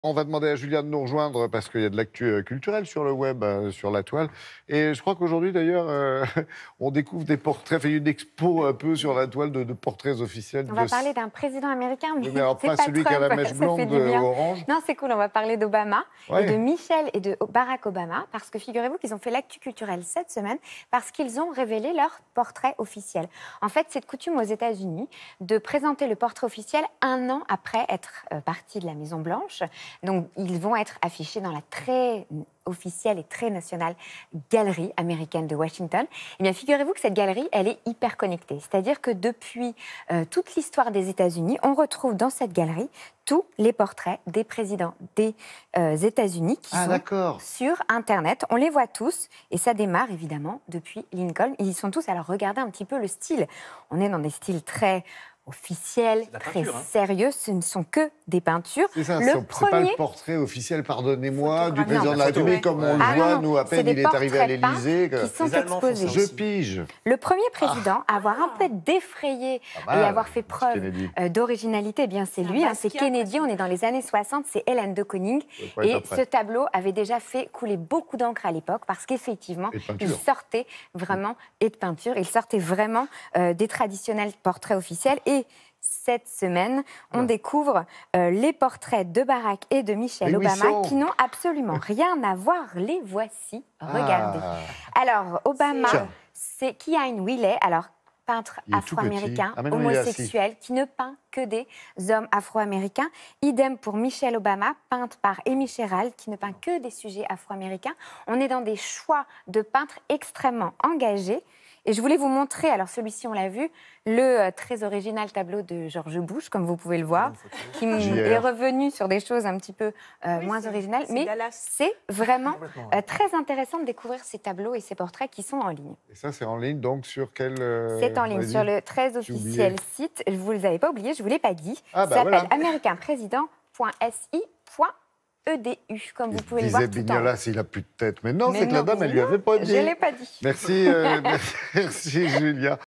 On va demander à Julia de nous rejoindre parce qu'il y a de l'actu culturelle sur le web, sur la toile. Et je crois qu'aujourd'hui, d'ailleurs, on découvre des portraits, fait une expo un peu sur la toile de portraits officiels On de... va parler d'un président américain, mais Oui, mais alors c'est pas pas celui qui a la Trump, mèche ça fait blonde du bien. orange. Non, c'est cool, on va parler d'Obama et de Ouais. Michelle et de Barack Obama, parce que figurez-vous qu'ils ont fait l'actu culturelle cette semaine, parce qu'ils ont révélé leur portrait officiel. En fait, c'est de coutume aux États-Unis de présenter le portrait officiel un an après être partis de la Maison-Blanche. Donc, ils vont être affichés dans la très officielle et très nationale galerie américaine de Washington. Eh bien, figurez-vous que cette galerie, elle est hyper connectée. C'est-à-dire que depuis toute l'histoire des États-Unis, on retrouve dans cette galerie tous les portraits des présidents des États-Unis qui sont sur Internet. On les voit tous et ça démarre évidemment depuis Lincoln. Ils sont tous, alors regardez un petit peu le style. On est dans des styles très officiels, très sérieux. Ce ne sont que des peintures. C'est ça, c'est pas le portrait officiel, pardonnez-moi, du président de la République, comme on le voit, nous, à peine il est arrivé à l'Élysée. Qui sont exposés. Je pige. Le premier président à avoir un peu défrayé et avoir fait preuve d'originalité, eh bien c'est lui, c'est Kennedy. On est dans les années 60, c'est Hélène de Kooning. Et ce tableau avait déjà fait couler beaucoup d'encre à l'époque parce qu'effectivement, il sortait vraiment, et de peinture, il sortait vraiment des traditionnels portraits officiels. Et cette semaine, on découvre les portraits de Barack et de Michelle Obama qui n'ont absolument rien à voir. Les voici, regardez. Alors, Obama, c'est Keane Wheeler, alors peintre afro-américain, homosexuel, qui ne peint que des hommes afro-américains. Idem pour Michelle Obama, peinte par Amy Sherald, qui ne peint que des sujets afro-américains. On est dans des choix de peintres extrêmement engagés. Et je voulais vous montrer, alors celui-ci on l'a vu, le très original tableau de George Bush, comme vous pouvez le voir, qui est revenu sur des choses un petit peu moins originales. Mais c'est vraiment très intéressant de découvrir ces tableaux et ces portraits qui sont en ligne. Et ça, c'est en ligne, donc sur quel... C'est en ligne, sur le très officiel site. Je ne vous les avais pas oubliés, je ne vous l'ai pas dit. Ça s'appelle américainprésident.si.edu, comme vous pouvez le voir tout en haut. Bignolas, il a plus de tête. Mais non, c'est que la dame, elle lui avait pas dit. Je ne l'ai pas dit. Merci, merci Julia.